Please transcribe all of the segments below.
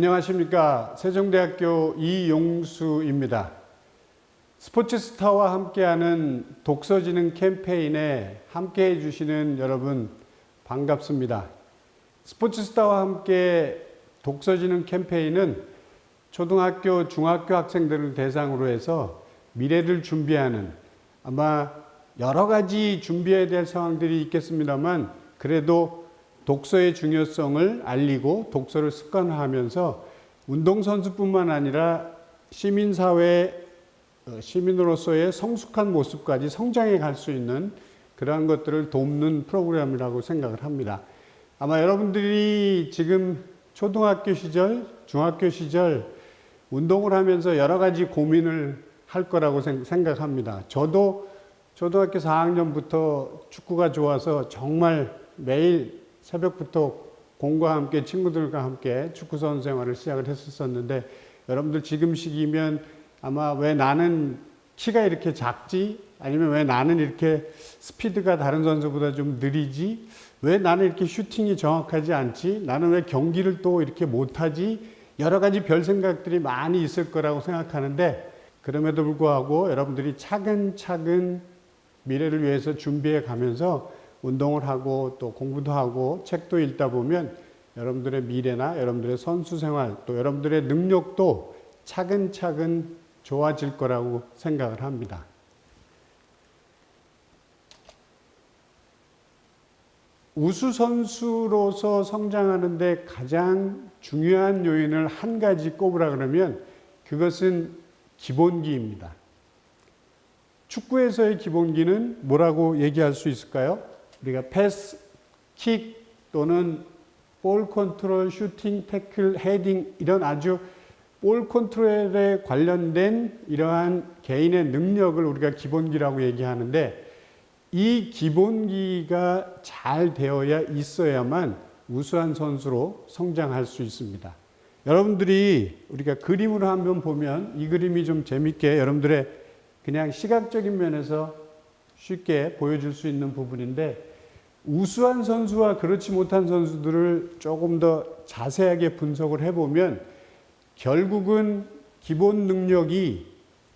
안녕하십니까. 세종대학교 이용수입니다. 스포츠스타와 함께하는 독서지능 캠페인에 함께해 주시는 여러분 반갑습니다. 스포츠스타와 함께 독서지능 캠페인은 초등학교, 중학교 학생들을 대상으로 해서 미래를 준비하는, 아마 여러 가지 준비해야 될 상황들이 있겠습니다만 그래도 독서의 중요성을 알리고 독서를 습관화하면서 운동선수뿐만 아니라 시민사회, 시민으로서의 성숙한 모습까지 성장해 갈 수 있는 그러한 것들을 돕는 프로그램이라고 생각을 합니다. 아마 여러분들이 지금 초등학교 시절, 중학교 시절 운동을 하면서 여러 가지 고민을 할 거라고 생각합니다. 저도 초등학교 4학년부터 축구가 좋아서 정말 매일 새벽부터 공과 함께 친구들과 함께 축구선수 생활을 시작을 했었는데, 여러분들 지금 시기면 아마 왜 나는 키가 이렇게 작지? 아니면 왜 나는 이렇게 스피드가 다른 선수보다 좀 느리지? 왜 나는 이렇게 슈팅이 정확하지 않지? 나는 왜 경기를 또 이렇게 못하지? 여러 가지 별 생각들이 많이 있을 거라고 생각하는데, 그럼에도 불구하고 여러분들이 차근차근 미래를 위해서 준비해 가면서 운동을 하고 또 공부도 하고 책도 읽다 보면 여러분들의 미래나 여러분들의 선수 생활 또 여러분들의 능력도 차근차근 좋아질 거라고 생각을 합니다. 우수 선수로서 성장하는데 가장 중요한 요인을 한 가지 꼽으라 그러면 그것은 기본기입니다. 축구에서의 기본기는 뭐라고 얘기할 수 있을까요? 우리가 패스, 킥 또는 볼 컨트롤, 슈팅, 태클, 헤딩 이런 아주 볼 컨트롤에 관련된 이러한 개인의 능력을 우리가 기본기라고 얘기하는데, 이 기본기가 잘 되어야 있어야만 우수한 선수로 성장할 수 있습니다. 여러분들이 우리가 그림으로 한번 보면 이 그림이 좀 재밌게 여러분들의 그냥 시각적인 면에서 쉽게 보여줄 수 있는 부분인데, 우수한 선수와 그렇지 못한 선수들을 조금 더 자세하게 분석을 해보면 결국은 기본 능력이,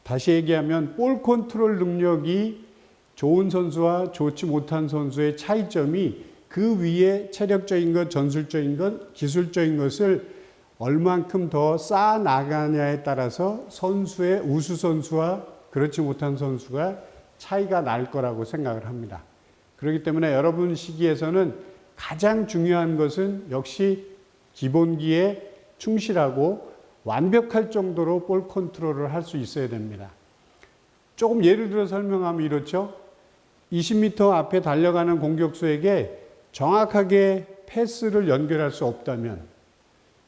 다시 얘기하면 볼 컨트롤 능력이 좋은 선수와 좋지 못한 선수의 차이점이 그 위에 체력적인 것, 전술적인 것, 기술적인 것을 얼만큼 더 쌓아 나가냐에 따라서 선수의 우수 선수와 그렇지 못한 선수가 차이가 날 거라고 생각을 합니다. 그렇기 때문에 여러분 시기에서는 가장 중요한 것은 역시 기본기에 충실하고 완벽할 정도로 볼 컨트롤을 할 수 있어야 됩니다. 조금 예를 들어 설명하면 이렇죠. 20m 앞에 달려가는 공격수에게 정확하게 패스를 연결할 수 없다면,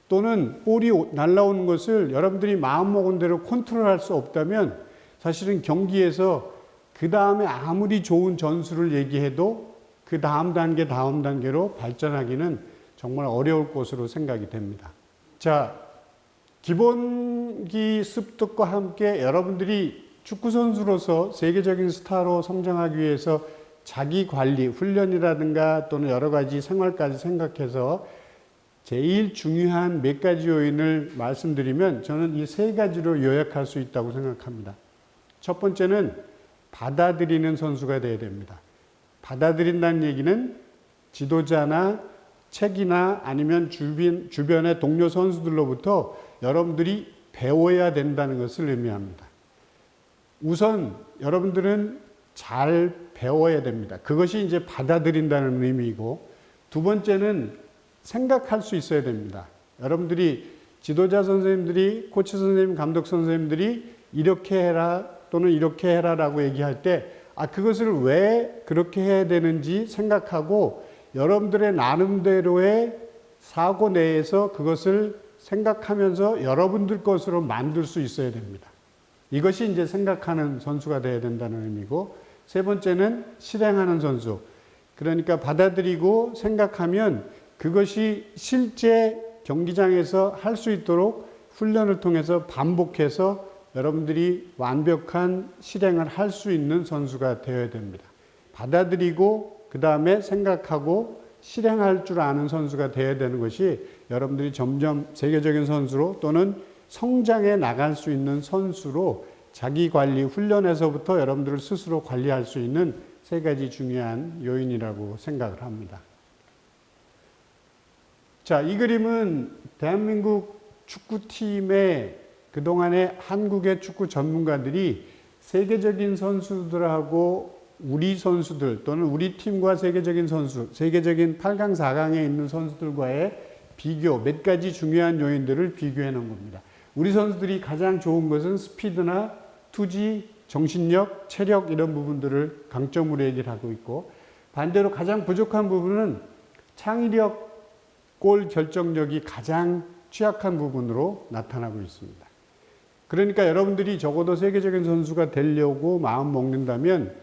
또는 볼이 날아오는 것을 여러분들이 마음먹은 대로 컨트롤할 수 없다면 사실은 경기에서 그 다음에 아무리 좋은 전술을 얘기해도 그 다음 단계로 발전하기는 정말 어려울 것으로 생각이 됩니다. 자, 기본기 습득과 함께 여러분들이 축구선수로서 세계적인 스타로 성장하기 위해서 자기 관리, 훈련이라든가 또는 여러 가지 생활까지 생각해서 제일 중요한 몇 가지 요인을 말씀드리면 저는 이 세 가지로 요약할 수 있다고 생각합니다. 첫 번째는 받아들이는 선수가 되어야 됩니다. 받아들인다는 얘기는 지도자나 책이나 아니면 주변의 동료 선수들로부터 여러분들이 배워야 된다는 것을 의미합니다. 우선 여러분들은 잘 배워야 됩니다. 그것이 이제 받아들인다는 의미이고, 두 번째는 생각할 수 있어야 됩니다. 여러분들이 지도자 선생님들이, 코치 선생님, 감독 선생님들이 이렇게 해라 또는 이렇게 해라라고 얘기할 때 그것을 왜 그렇게 해야 되는지 생각하고 여러분들의 나름대로의 사고 내에서 그것을 생각하면서 여러분들 것으로 만들 수 있어야 됩니다. 이것이 이제 생각하는 선수가 되어야 된다는 의미고, 세 번째는 실행하는 선수. 그러니까 받아들이고 생각하면 그것이 실제 경기장에서 할 수 있도록 훈련을 통해서 반복해서 여러분들이 완벽한 실행을 할 수 있는 선수가 되어야 됩니다. 받아들이고 그 다음에 생각하고 실행할 줄 아는 선수가 되어야 되는 것이 여러분들이 점점 세계적인 선수로 또는 성장해 나갈 수 있는 선수로 자기 관리 훈련에서부터 여러분들을 스스로 관리할 수 있는 세 가지 중요한 요인이라고 생각을 합니다. 자, 이 그림은 대한민국 축구팀의 그동안에 한국의 축구 전문가들이 세계적인 선수들하고 우리 선수들 또는 우리 팀과 세계적인 선수, 세계적인 8강, 4강에 있는 선수들과의 비교, 몇 가지 중요한 요인들을 비교해 놓은 겁니다. 우리 선수들이 가장 좋은 것은 스피드나 투지, 정신력, 체력 이런 부분들을 강점으로 얘기를 하고 있고, 반대로 가장 부족한 부분은 창의력, 골 결정력이 가장 취약한 부분으로 나타나고 있습니다. 그러니까 여러분들이 적어도 세계적인 선수가 되려고 마음 먹는다면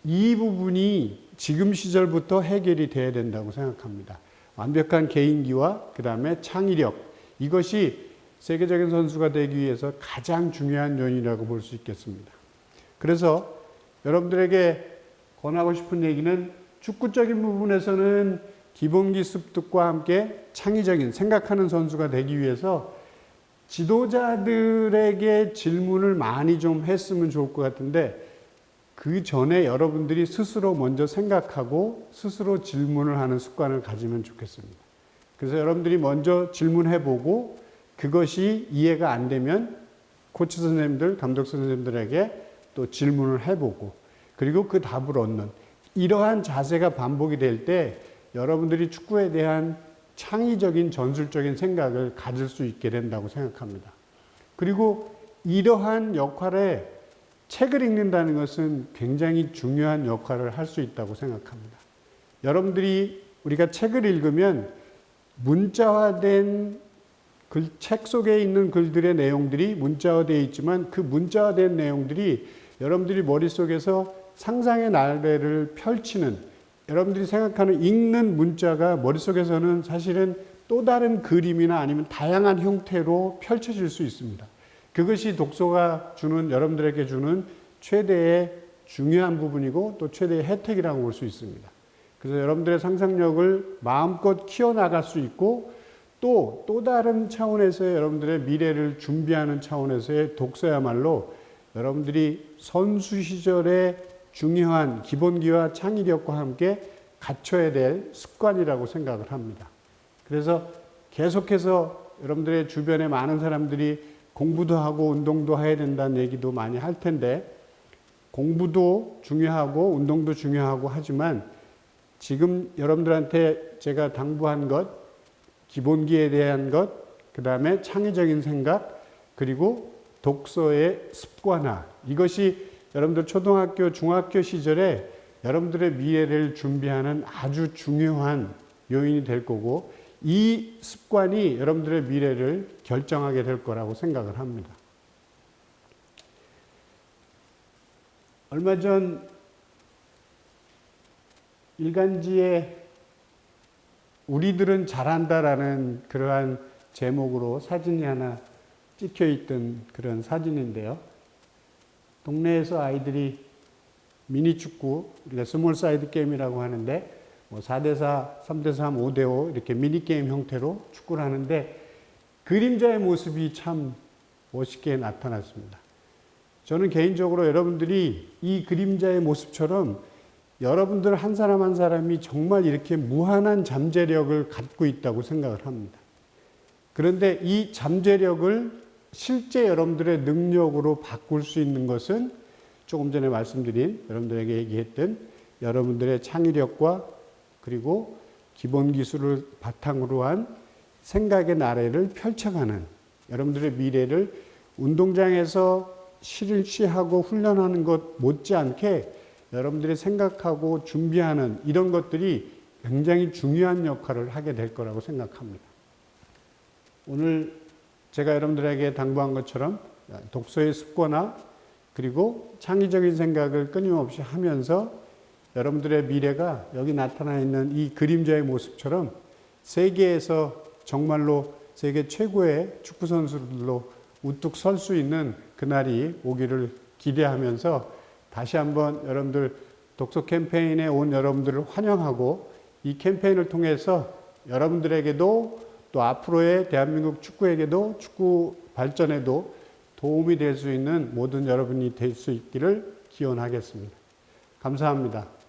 이 부분이 지금 시절부터 해결이 돼야 된다고 생각합니다. 완벽한 개인기와 그 다음에 창의력, 이것이 세계적인 선수가 되기 위해서 가장 중요한 요인이라고 볼 수 있겠습니다. 그래서 여러분들에게 권하고 싶은 얘기는 축구적인 부분에서는 기본기 습득과 함께 창의적인 생각하는 선수가 되기 위해서 지도자들에게 질문을 많이 좀 했으면 좋을 것 같은데, 그 전에 여러분들이 스스로 먼저 생각하고 스스로 질문을 하는 습관을 가지면 좋겠습니다. 그래서 여러분들이 먼저 질문해보고 그것이 이해가 안 되면 코치 선생님들, 감독 선생님들에게 또 질문을 해보고 그리고 그 답을 얻는 이러한 자세가 반복이 될 때 여러분들이 축구에 대한 창의적인 전술적인 생각을 가질 수 있게 된다고 생각합니다. 그리고 이러한 역할에 책을 읽는다는 것은 굉장히 중요한 역할을 할 수 있다고 생각합니다. 여러분들이 우리가 책을 읽으면 문자화된 책 속에 있는 글들의 내용들이 문자화되어 있지만 그 문자화된 내용들이 여러분들이 머릿속에서 상상의 나래를 펼치는, 여러분들이 생각하는 읽는 문자가 머릿속에서는 사실은 또 다른 그림이나 아니면 다양한 형태로 펼쳐질 수 있습니다. 그것이 독서가 주는, 여러분들에게 주는 최대의 중요한 부분이고 또 최대의 혜택이라고 볼 수 있습니다. 그래서 여러분들의 상상력을 마음껏 키워나갈 수 있고 또 다른 차원에서의 여러분들의 미래를 준비하는 차원에서의 독서야말로 여러분들이 선수 시절에 중요한 기본기와 창의력과 함께 갖춰야 될 습관이라고 생각을 합니다. 그래서 계속해서 여러분들의 주변에 많은 사람들이 공부도 하고 운동도 해야 된다는 얘기도 많이 할 텐데, 공부도 중요하고 운동도 중요하고 하지만 지금 여러분들한테 제가 당부한 것, 기본기에 대한 것, 그 다음에 창의적인 생각, 그리고 독서의 습관화, 이것이 여러분들 초등학교, 중학교 시절에 여러분들의 미래를 준비하는 아주 중요한 요인이 될 거고, 이 습관이 여러분들의 미래를 결정하게 될 거라고 생각을 합니다. 얼마 전 일간지에 우리들은 잘한다라는 그러한 제목으로 사진이 하나 찍혀 있던 그런 사진인데요. 동네에서 아이들이 미니축구, 우리가 스몰 사이드 게임이라고 하는데 4대4, 3대3, 5대5 이렇게 미니게임 형태로 축구를 하는데 그림자의 모습이 참 멋있게 나타났습니다. 저는 개인적으로 여러분들이 이 그림자의 모습처럼 여러분들 한 사람 한 사람이 정말 이렇게 무한한 잠재력을 갖고 있다고 생각을 합니다. 그런데 이 잠재력을 실제 여러분들의 능력으로 바꿀 수 있는 것은 조금 전에 말씀드린, 여러분들에게 얘기했던 여러분들의 창의력과 그리고 기본 기술을 바탕으로 한 생각의 나래를 펼쳐가는, 여러분들의 미래를 운동장에서 실시하고 훈련하는 것 못지않게 여러분들이 생각하고 준비하는 이런 것들이 굉장히 중요한 역할을 하게 될 거라고 생각합니다. 오늘 제가 여러분들에게 당부한 것처럼 독서의 습관화 그리고 창의적인 생각을 끊임없이 하면서 여러분들의 미래가 여기 나타나 있는 이 그림자의 모습처럼 세계에서 정말로 세계 최고의 축구 선수들로 우뚝 설 수 있는 그날이 오기를 기대하면서 다시 한번 여러분들 독서 캠페인에 온 여러분들을 환영하고, 이 캠페인을 통해서 여러분들에게도 또 앞으로의 대한민국 축구에게도 축구 발전에도 도움이 될 수 있는 모든 여러분이 될 수 있기를 기원하겠습니다. 감사합니다.